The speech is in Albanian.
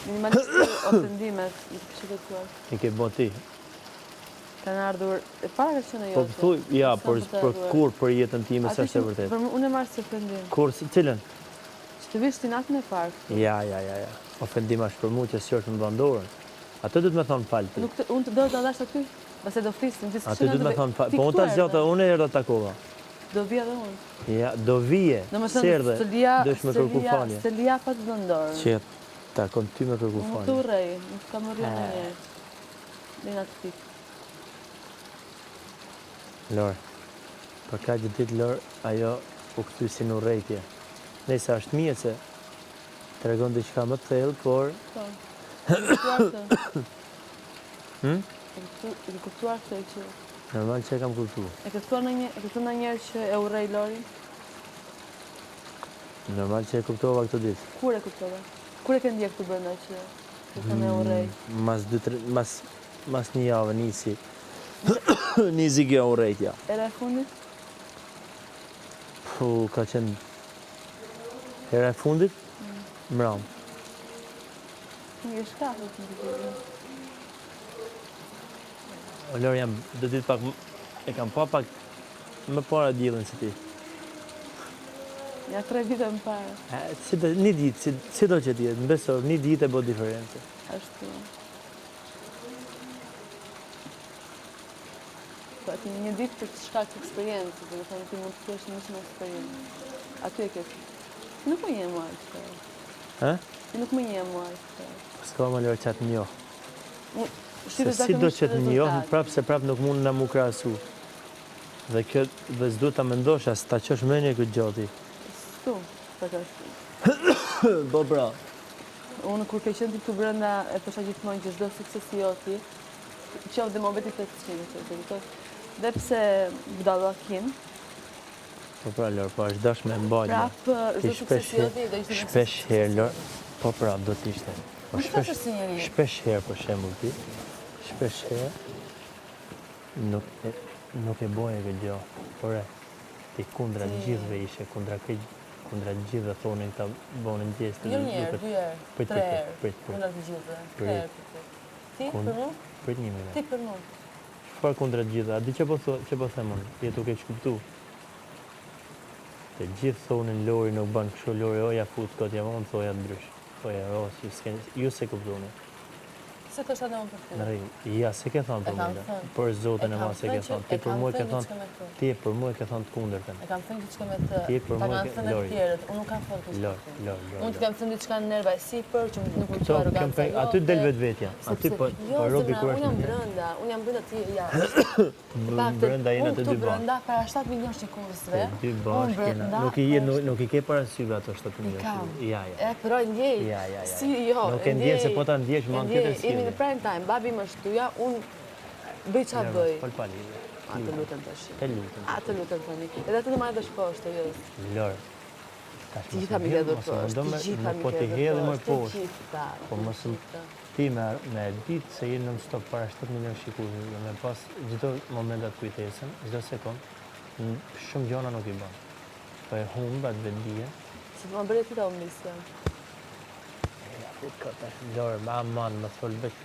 minimalisht ofendimet i kështu të tuaj. I ke bo ti. Kanë ardhur e para ka qenë Po jote. thuj, ja, për kur për jetën time se është e vërtet. Unë e marr si ofendim. Kur cilën? Që të vish ti natën e parë. Ja. Ofendim është për mua që si është më bandorën. Atë du të me thonë falë ti. Unë të do të dash aty, pase do flisnim. Atë du të me thonë falë. Po unë ta zgjata, unë e erdha takova. Do vija dhe unë. Ja, do vije. Serdhe, dësh me kërku falje. Se lia pa të dëndorë. Që takon ty me kërku falje. Më të urej, më të kam rrë në njerë. Lina të pikë. Lor, për ka gjithë ditë Lor, ajo u këthy si në urejtje. Nëjsa është mje se të regon dhe qka më të thellë, por... Po, e kuptuar të. E kuptuar të që... Normal që e kam kuptu. E kuptuar në njerë që e urej Lori? Normal që e kuptova këtë ditë. Kur e kuptova? Kur e ke ndjek të brenda që e kanë e urej? Mas një javë nisi. Nisi kjo urejtja. Era e fundit? Po, ka qenë... Era e fundit? Mram. Një shkafë të në të O Lor, jam dhe ditë pak... E kam pa pak... Më para djelën si ti. Ja 3 vite më parë. Një ditë, si do që tjetë, në besor, një ditë e bo diferencë. Ashtu. Po aty një ditë për të shkak të eksperiencë, dhe të ti mund të kesh një shumë eksperiencë. Aty e kesh. Nuk më një muaj që. Ha? Nuk më një muaj që. S'ka më Lor qatë njohë. Si do që të njohë, prapë se prapë nuk mund në mu krasu. Dhe s'du ta mendosh as ta qosh menje këtë gjati. S'tu, për të shtu. Po bra. Unë kur ke qenë ti këtu brenda e përsa gjithmonë që çdo suksesi joti, qoftë dhe mobetit të të qimë, dhe pse vdallakin. Po pra Lor, po është dash me mbalje. Prapë, çdo suksesi joti do ishte shpesh herë Lor, po pra do t'ishte. Po shpesh herë për shembull ti, shpesh herë nuk e boje këtë gjë, por ti kundra gjithëve ishe, kundra gjithëve thonin këta bonin gjestë. Jo një herë, 2 herë, 3 herë, kundra të gjithëve. Ti për mu? Prit një mire. Ti për mu? Çfarë kundra të gjithëve? A di që po themon? Je tu ke shkuptu. Të gjithë thonin Lori nuk ban kështu, Lori oja fut kot javon, thoja ndrysh. Thoja ju se kuptoni. Se të shatë unë për ty? Në rejë, ja, se ke thonë për mua, për zotën e ma se ke thonë. Ti për mua ke thonë të kundërtën. E kam thënë diçka me të, ta kanë thënë të tjerët, unë nuk kam thënë të shkëtë. Unë të kam thënë diçka në nerva e sipër, që nuk më të arroganca jote. Aty del vetvetja, aty po robi kur është unë jam brenda ti, ja. Brenda jena të dy bashkë. Brenda, para 7 milion shikuesve. Të dy bashkë jena, nuk i ke parasysh ato 7 milion. Ja. E përoj ndjej. Si jo. Nuk e ndjen se po ta ndjesh më tjetër si. Jemi në prime time, babi më shtuja, unë bëj qa bëj. Fal pali. A të lutem të shi. Të lutem. A të lutem të një. Edhe të në majtë është poshtë, jo. Lor. Të gjitha mi ledhur poshtë, të gjitha mi ledhur poshtë, Po mësëm ti me ditë se jenë në stop para 7 milion shikues dhe me pas gjithdo momentat kujtesën, gjithdo sekund, shumë gjona nuk i banë. Po e humbat vetdije. Si të më bërë ti ta umisja? Lor, ma aman, më thol veç